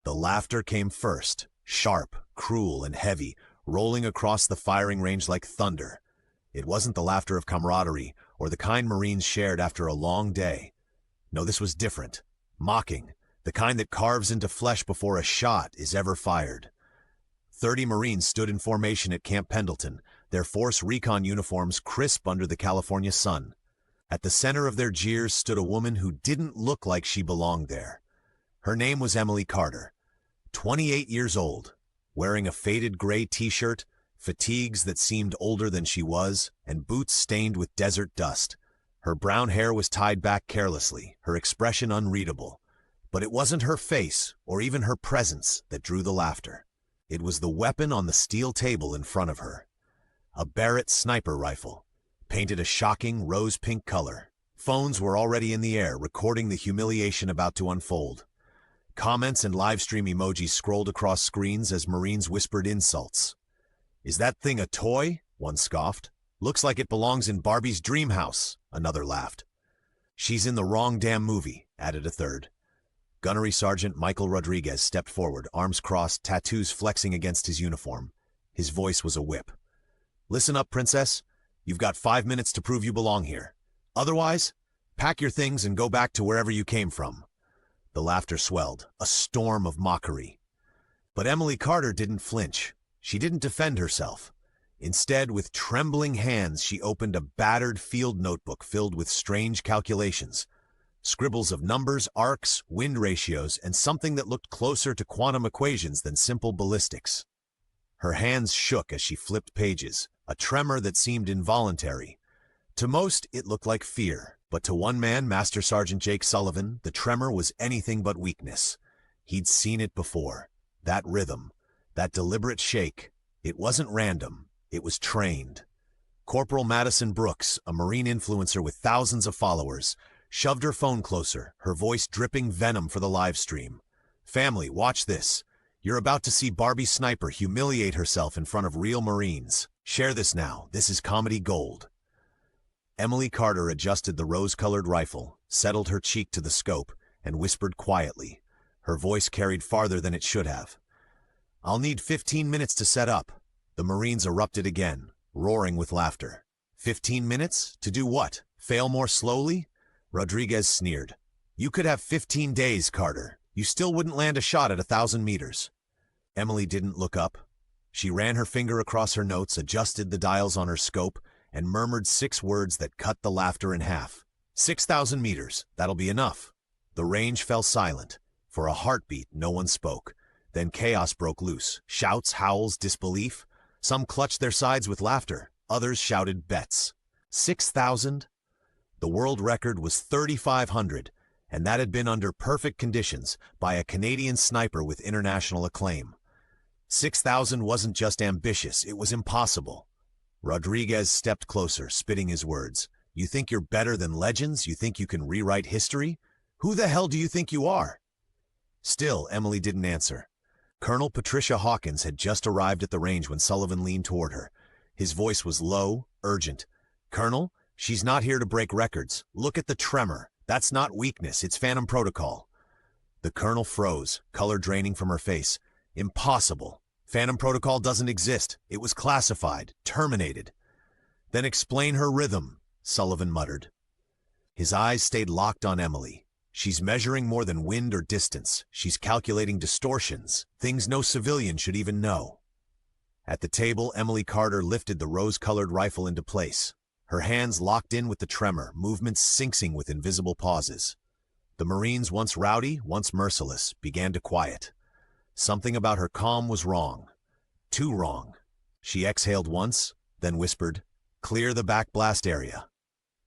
The laughter came first, sharp, cruel, and heavy, rolling across the firing range like thunder. It wasn't the laughter of camaraderie or the kind Marines shared after a long day. No, this was different. Mocking, the kind that carves into flesh before a shot is ever fired. 30 Marines stood in formation at Camp Pendleton, their force recon uniforms crisp under the California sun. At the center of their jeers stood a woman who didn't look like she belonged there. Her name was Emily Carter, 28 years old, wearing a faded gray t-shirt, fatigues that seemed older than she was, and boots stained with desert dust. Her brown hair was tied back carelessly, her expression unreadable. But it wasn't her face, or even her presence, that drew the laughter. It was the weapon on the steel table in front of her. A Barrett sniper rifle, painted a shocking rose-pink color. Phones were already in the air, recording the humiliation about to unfold. Comments and livestream emojis scrolled across screens as Marines whispered insults. "Is that thing a toy?" one scoffed. "Looks like it belongs in Barbie's dream house," another laughed. "She's in the wrong damn movie," added a third. Gunnery Sergeant Michael Rodriguez stepped forward, arms crossed, tattoos flexing against his uniform. His voice was a whip. "Listen up, Princess. You've got 5 minutes to prove you belong here. Otherwise, pack your things and go back to wherever you came from." The laughter swelled, a storm of mockery. But Emily Carter didn't flinch. She didn't defend herself. Instead, with trembling hands, she opened a battered field notebook filled with strange calculations. Scribbles of numbers, arcs, wind ratios, and something that looked closer to quantum equations than simple ballistics. Her hands shook as she flipped pages, a tremor that seemed involuntary. To most, it looked like fear. But to one man, Master Sergeant Jake Sullivan, the tremor was anything but weakness. He'd seen it before. That rhythm, that deliberate shake, it wasn't random, it was trained. Corporal Madison Brooks, a Marine influencer with thousands of followers, shoved her phone closer, her voice dripping venom for the live stream. "Family, watch this. You're about to see Barbie Sniper humiliate herself in front of real Marines. Share this now. This is comedy gold." Emily Carter adjusted the rose-colored rifle, settled her cheek to the scope, and whispered quietly. Her voice carried farther than it should have. "I'll need 15 minutes to set up." The Marines erupted again, roaring with laughter. 15 minutes? To do what? Fail more slowly? Rodriguez sneered. "You could have 15 days, Carter. You still wouldn't land a shot at 1,000 meters. Emily didn't look up. She ran her finger across her notes, adjusted the dials on her scope, and murmured 6 words that cut the laughter in half. 6,000 meters, that'll be enough." The range fell silent. For a heartbeat, no one spoke. Then chaos broke loose. Shouts, howls, disbelief. Some clutched their sides with laughter. Others shouted bets. 6,000? The world record was 3,500, and that had been under perfect conditions by a Canadian sniper with international acclaim. 6,000 wasn't just ambitious, it was impossible. Rodriguez stepped closer, spitting his words. "You think you're better than legends? You think you can rewrite history? Who the hell do you think you are?" Still, Emily didn't answer. Colonel Patricia Hawkins had just arrived at the range when Sullivan leaned toward her. His voice was low, urgent. "Colonel, she's not here to break records. Look at the tremor. That's not weakness, it's Phantom Protocol." The colonel froze, color draining from her face. "Impossible. Phantom Protocol doesn't exist. It was classified, terminated." "Then explain her rhythm," Sullivan muttered. His eyes stayed locked on Emily. "She's measuring more than wind or distance. She's calculating distortions, things no civilian should even know." At the table, Emily Carter lifted the rose-colored rifle into place. Her hands locked in with the tremor, movements syncing with invisible pauses. The Marines, once rowdy, once merciless, began to quiet. Something about her calm was wrong. Too wrong. She exhaled once, then whispered, "Clear the backblast area."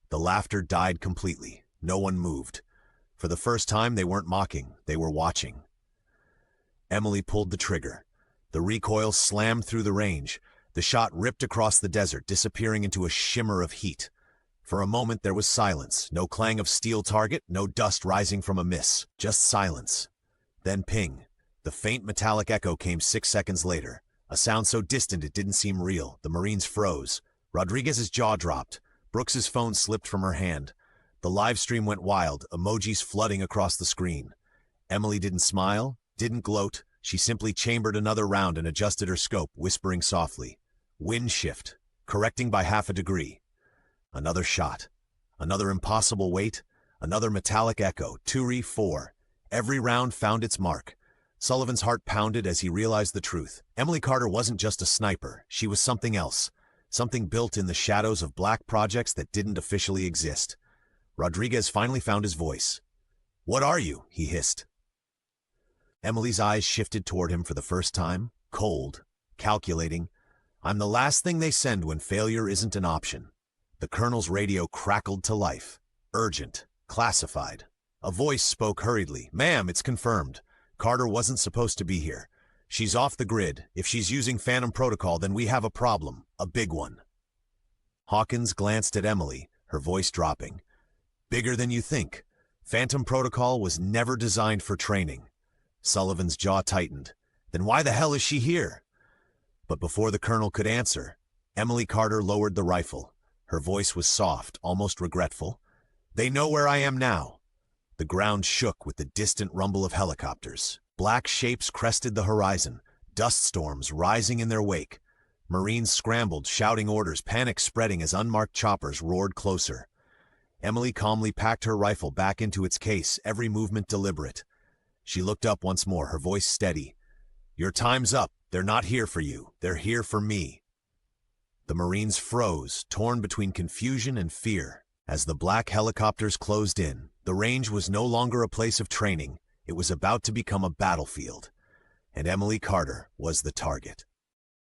The laughter died completely. No one moved. For the first time, they weren't mocking. They were watching. Emily pulled the trigger. The recoil slammed through the range. The shot ripped across the desert, disappearing into a shimmer of heat. For a moment, there was silence. No clang of steel target, no dust rising from a miss. Just silence. Then ping. The faint metallic echo came 6 seconds later. A sound so distant it didn't seem real. The Marines froze. Rodriguez's jaw dropped. Brooks's phone slipped from her hand. The live stream went wild, emojis flooding across the screen. Emily didn't smile, didn't gloat. She simply chambered another round and adjusted her scope, whispering softly. Wind shift, correcting by half a degree. Another shot. Another impossible weight. Another metallic echo. 2-4. Every round found its mark. Sullivan's heart pounded as he realized the truth. Emily Carter wasn't just a sniper. She was something else. Something built in the shadows of black projects that didn't officially exist. Rodriguez finally found his voice. "What are you?" he hissed. Emily's eyes shifted toward him for the first time, cold, calculating. "I'm the last thing they send when failure isn't an option." The colonel's radio crackled to life. Urgent, classified. A voice spoke hurriedly. "Ma'am, it's confirmed. Carter wasn't supposed to be here. She's off the grid. If she's using Phantom Protocol, then we have a problem. A big one." Hawkins glanced at Emily, her voice dropping. "Bigger than you think. Phantom Protocol was never designed for training." Sullivan's jaw tightened. "Then why the hell is she here?" But before the colonel could answer, Emily Carter lowered the rifle. Her voice was soft, almost regretful. "They know where I am now." The ground shook with the distant rumble of helicopters. Black shapes crested the horizon, dust storms rising in their wake. Marines scrambled, shouting orders, panic spreading as unmarked choppers roared closer. Emily calmly packed her rifle back into its case, every movement deliberate. She looked up once more, her voice steady. "Your time's up. They're not here for you. They're here for me." The Marines froze, torn between confusion and fear. As the black helicopters closed in, the range was no longer a place of training. It was about to become a battlefield. And Emily Carter was the target.